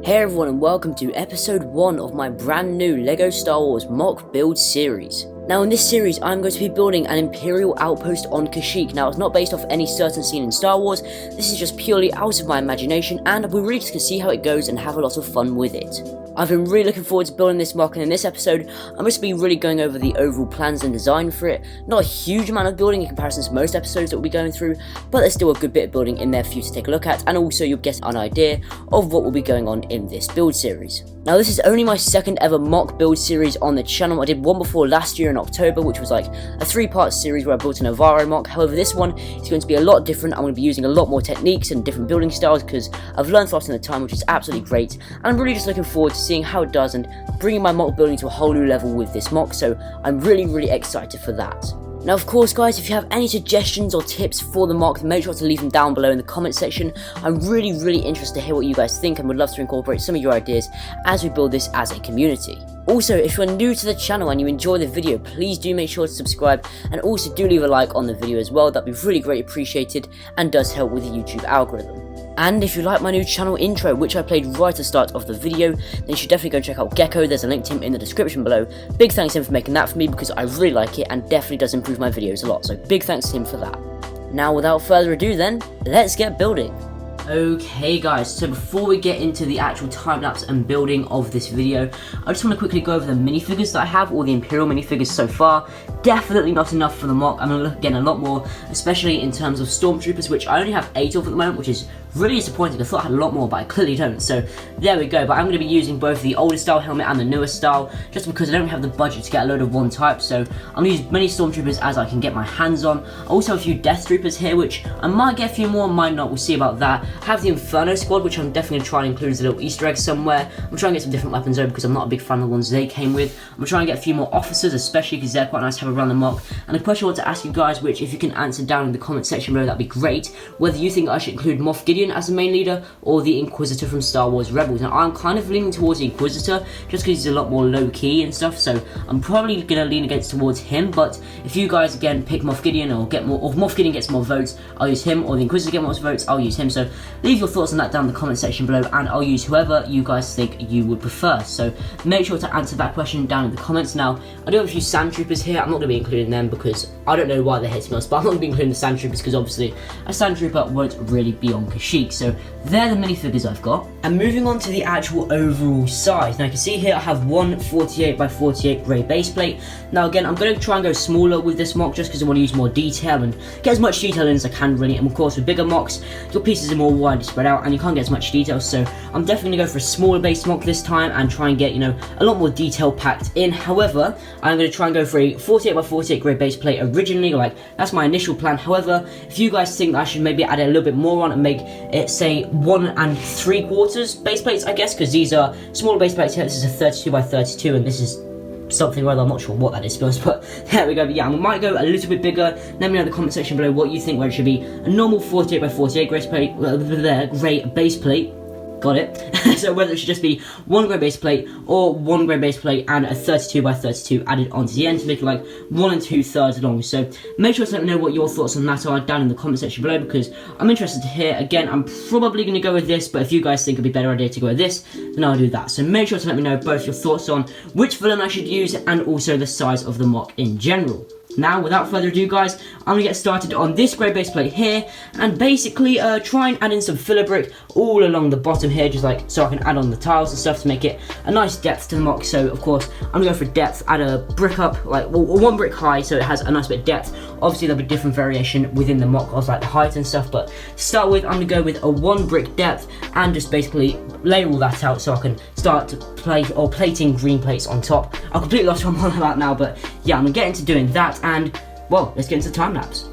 Hey everyone and welcome to episode 1 of my brand new LEGO Star Wars mock build series. Now in this series I'm going to be building an Imperial Outpost on Kashyyyk. Now it's not based off any certain scene in Star Wars, this is just purely out of my imagination and we really just can see how it goes and have a lot of fun with it. I've been really looking forward to building this mock, and in this episode I'm just going to be really going over the overall plans and design for it. Not a huge amount of building in comparison to most episodes that we'll be going through, but there's still a good bit of building in there for you to take a look at, and also you'll get an idea of what will be going on in this build series. Now this is only my second ever mock build series on the channel. I did one before last year in October, which was like a 3-part series where I built an Navarro mock. However, this one is going to be a lot different. I'm going to be using a lot more techniques and different building styles because I've learned a lot in the time, which is absolutely great. And I'm really just looking forward to seeing how it does and bringing my mock building to a whole new level with this mock. So I'm really excited for that. Now of course guys, if you have any suggestions or tips for the mock, make sure to leave them down below in the comment section. I'm really interested to hear what you guys think and would love to incorporate some of your ideas as we build this as a community. Also, if you're new to the channel and you enjoy the video, please do make sure to subscribe and also do leave a like on the video as well. That'd be really greatly appreciated and does help with the YouTube algorithm. And if you like my new channel intro, which I played right at the start of the video, then you should definitely go and check out GECKO. There's a link to him in the description below. Big thanks to him for making that for me because I really like it and definitely does improve my videos a lot. So big thanks to him for that. Now without further ado then, let's get building. Okay guys, so before we get into the actual time-lapse and building of this video, I just want to quickly go over the minifigures that I have, all the Imperial minifigures so far. Definitely not enough for the mock. I'm going to look again a lot more, especially in terms of Stormtroopers, which I only have 8 of at the moment, which is really disappointing. I thought I had a lot more, but I clearly don't. So there we go, but I'm going to be using both the older style helmet and the newer style, just because I don't have the budget to get a load of one type, so I'm going to use as many Stormtroopers as I can get my hands on. I also have a few Death Troopers here, which I might get a few more, might not, we'll see about that. I have the Inferno Squad, which I'm definitely going to try and include as a little Easter egg somewhere. I'm trying to get some different weapons though, because I'm not a big fan of the ones they came with. I'm trying to get a few more officers, especially because they're quite nice to have around the mock. And a question I want to ask you guys, which if you can answer down in the comment section below, that'd be great, whether you think I should include Moff Gideon as the main leader or the Inquisitor from Star Wars Rebels. Now I'm kind of leaning towards the Inquisitor just because he's a lot more low-key and stuff, so I'm probably going to lean towards him. But if you guys again pick Moff Gideon or if Moff Gideon gets more votes, I'll use him, or the Inquisitor gets more votes, I'll use him. So leave your thoughts on that down in the comment section below and I'll use whoever you guys think you would prefer. So make sure to answer that question down in the comments. Now I do have a few Sand Troopers here. I'm not going to be including them because I don't know why they're hitting us, but I'm not going to be including the Sand Troopers because obviously a Sand Trooper won't really be on Kashyyyk. So they're the minifigures I've got. And moving on to the actual overall size. Now you can see here I have one 48x48 grey base plate. Now again, I'm going to try and go smaller with this mock just because I want to use more detail and get as much detail in as I can really. And of course with bigger mocks, your pieces are more widely spread out and you can't get as much detail. So I'm definitely going to go for a smaller base mock this time and try and get, you know, a lot more detail packed in. However, I'm going to try and go for a 48x48 grey base plate originally, like that's my initial plan. However, if you guys think that I should maybe add a little bit more on and make it say 1 3/4 base plates, I guess, because these are smaller base plates here. This is a 32x32 and this is something rather, I'm not sure what that is, but there we go. But yeah, I might go a little bit bigger. Let me know in the comment section below what you think, where it should be a normal 48x48 grey base plate. Got it. So whether it should just be one grey base plate or one grey base plate and a 32x32 added onto the end to make it like 1 2/3 long. So make sure to let me know what your thoughts on that are down in the comment section below because I'm interested to hear. Again, I'm probably going to go with this, but if you guys think it'd be a better idea to go with this, then I'll do that. So make sure to let me know both your thoughts on which villain I should use and also the size of the mock in general. Now, without further ado guys, I'm going to get started on this grey base plate here and basically try and add in some filler brick all along the bottom here, just like so I can add on the tiles and stuff to make it a nice depth to the mock. So of course, I'm going to go for depth, add a brick up, like well, 1 brick high so it has a nice bit of depth. Obviously there'll be different variation within the mock of like the height and stuff, but to start with, I'm going to go with a 1 brick depth and just basically layer all that out so I can start to plating green plates on top. I completely lost what I'm on about now, but yeah, I'm going to get into doing that. And well, let's get into the time lapse.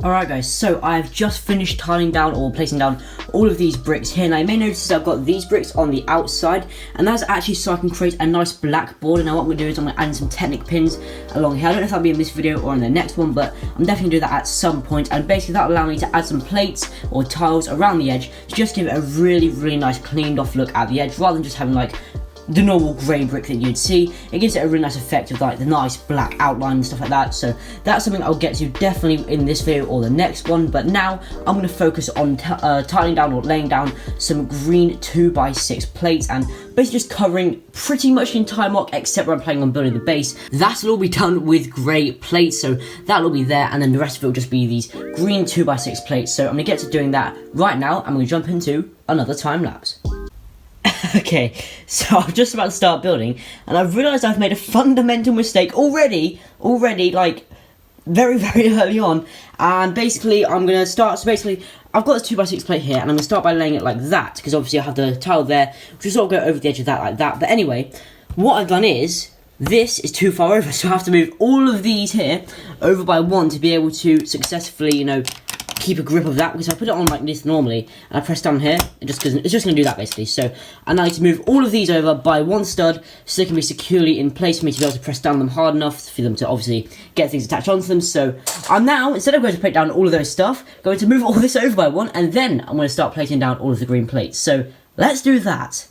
Alright guys, so I've just finished tiling down or placing down all of these bricks here. Now you may notice that I've got these bricks on the outside, and that's actually so I can create a nice black border. Now what I'm going to do is I'm going to add in some Technic pins along here. I don't know if that'll be in this video or in the next one, but I'm definitely going to do that at some point. And basically that'll allow me to add some plates or tiles around the edge to just give it a really nice cleaned off look at the edge, rather than just having like the normal grey brick that you'd see. It gives it a really nice effect of like the nice black outline and stuff like that. So that's something I'll get to definitely in this video or the next one. But now I'm going to focus on tiling down or laying down some green 2x6 plates, and basically just covering pretty much the entire mock except where I'm planning on building the base. That'll all be done with grey plates, so that'll all be there, and then the rest of it will just be these green 2x6 plates. So I'm going to get to doing that right now. I'm going to jump into another time lapse. Okay, so I'm just about to start building, and I've realised I've made a fundamental mistake already, like, very early on, and basically, I'm going to start, so basically, I've got this 2x6 plate here, and I'm going to start by laying it like that, because obviously I have the tile there, which will sort of go over the edge of that like that. But anyway, what I've done is, this is too far over, so I have to move all of these here over by one to be able to successfully, you know, keep a grip of that, because I put it on like this normally and I press down here, it's just going to do that basically. So I now need to move all of these over by one stud so they can be securely in place for me to be able to press down them hard enough for them to obviously get things attached onto them. So I'm now, instead of going to put down all of those stuff, going to move all this over by one, and then I'm going to start plating down all of the green plates. So let's do that.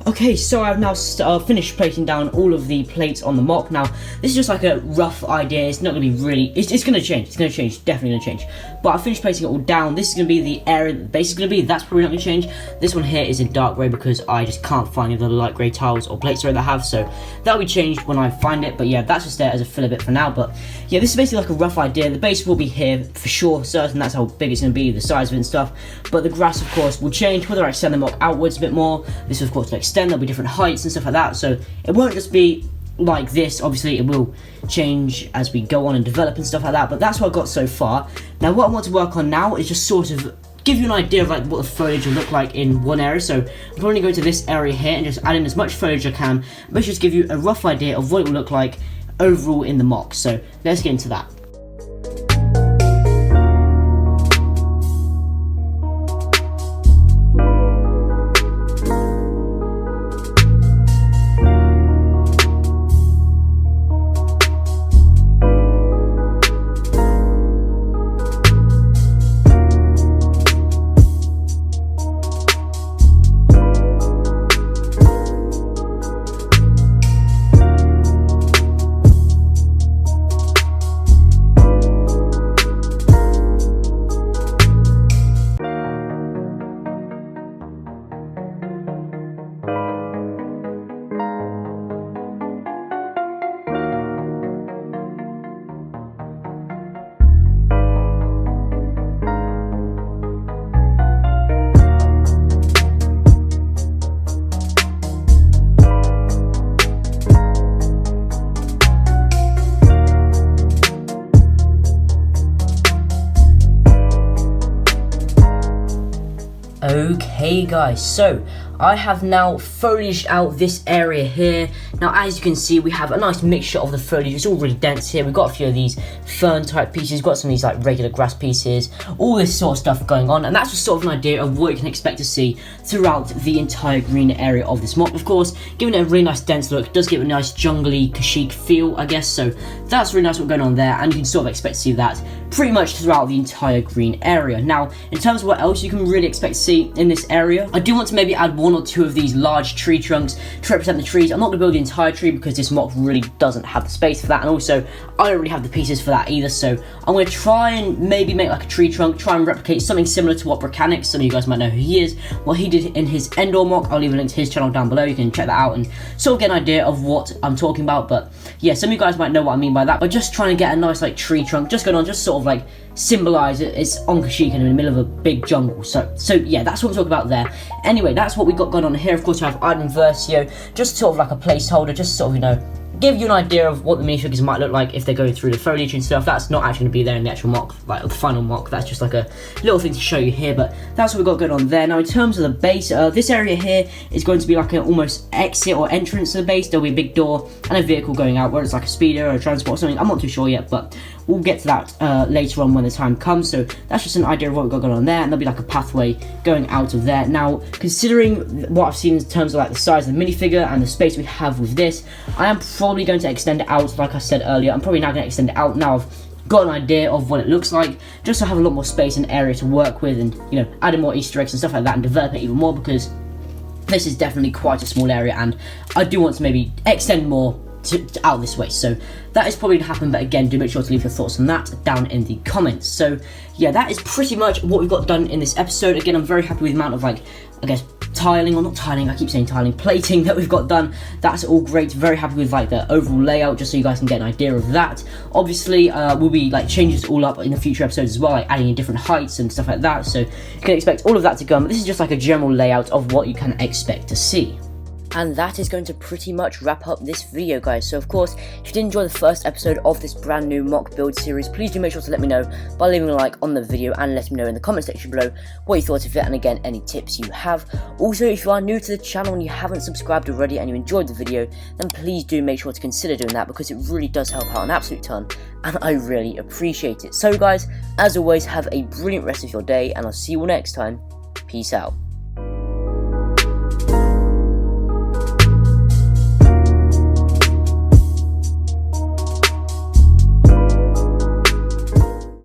Okay, so I've now finished plating down all of the plates on the mock. Now, this is just like a rough idea. It's not going to be really... It's going to change. It's going to change. Definitely going to change. But I finished placing it all down. This is going to be the area that the base is going to be. That's probably not going to change. This one here is in dark grey because I just can't find any of the light grey tiles or plates that I have. So that'll be changed when I find it. But yeah, that's just there as a filler bit for now. But yeah, this is basically like a rough idea. The base will be here for sure, certain. That's how big it's going to be, the size of it and stuff. But the grass, of course, will change. Whether I extend the mock outwards a bit more. This, of course, will extend. There'll be different heights and stuff like that, so it won't just be like this. Obviously it will change as we go on and develop and stuff like that, but that's what I've got so far. Now what I want to work on now is just sort of give you an idea of like what the foliage will look like in one area. So I'm probably going to go to this area here and just add in as much foliage as I can, but just give you a rough idea of what it will look like overall in the mock. So let's get into that. Okay guys, so I have now foliaged out this area here. Now, as you can see, we have a nice mixture of the foliage. It's all really dense here. We've got a few of these fern type pieces, we've got some of these like regular grass pieces, all this sort of stuff going on, and that's just sort of an idea of what you can expect to see throughout the entire green area of this map. Of course, giving it a really nice dense look, does give it a nice jungly Kashyyyk feel, I guess, so that's really nice what's going on there, and you can sort of expect to see that pretty much throughout the entire green area. Now, in terms of what else you can really expect to see in this area, I do want to maybe add 1 or 2 of these large tree trunks to represent the trees. I'm not going to build the entire tree because this mock really doesn't have the space for that, and also I don't really have the pieces for that either, so I'm going to try and maybe make like a tree trunk, try and replicate something similar to what Brickanics, some of you guys might know who he is, what he did in his Endor mock. I'll leave a link to his channel down below, you can check that out and sort of get an idea of what I'm talking about. But yeah, some of you guys might know what I mean by that, but just trying to get a nice like tree trunk just going on, just sort of like symbolize it's on Kashyyyk and in the middle of a big jungle. So yeah, that's what we're talking about there. Anyway, that's what we got going on here. Of course, you have Iron Versio, just sort of like a placeholder, just sort of, you know, give you an idea of what the minifigures might look like if they're going through the foliage and stuff. That's not actually going to be there in the actual mock, like the final mock. That's just like a little thing to show you here, but that's what we've got going on there. Now, in terms of the base, this area here is going to be like an almost exit or entrance to the base. There'll be a big door and a vehicle going out, whether it's like a speeder or a transport or something. I'm not too sure yet, but we'll get to that later on when the time comes. So that's just an idea of what we've got going on there, and there'll be like a pathway going out of there. Now, considering what I've seen in terms of like the size of the minifigure and the space we have with this, I am probably going to extend it out. Like I said earlier, I'm probably now going to extend it out now I've got an idea of what it looks like, just to have a lot more space and area to work with, and, you know, adding more Easter eggs and stuff like that and develop it even more, because this is definitely quite a small area and I do want to maybe extend more out this way. So that is probably going to happen, but again, do make sure to leave your thoughts on that down in the comments. So yeah, that is pretty much what we've got done in this episode. Again, I'm very happy with the amount of, like, I guess tiling, or not tiling, I keep saying tiling, plating that we've got done. That's all great. Very happy with like the overall layout, just so you guys can get an idea of that. Obviously, we'll be like changing this all up in the future episodes as well, like adding in different heights and stuff like that, so you can expect all of that to come. But this is just like a general layout of what you can expect to see. And that is going to pretty much wrap up this video, guys. So of course, if you did enjoy the first episode of this brand new mock build series, please do make sure to let me know by leaving a like on the video and let me know in the comment section below what you thought of it, and again, any tips you have. Also, if you are new to the channel and you haven't subscribed already and you enjoyed the video, then please do make sure to consider doing that, because it really does help out an absolute ton and I really appreciate it. So guys, as always, have a brilliant rest of your day and I'll see you all next time. Peace out.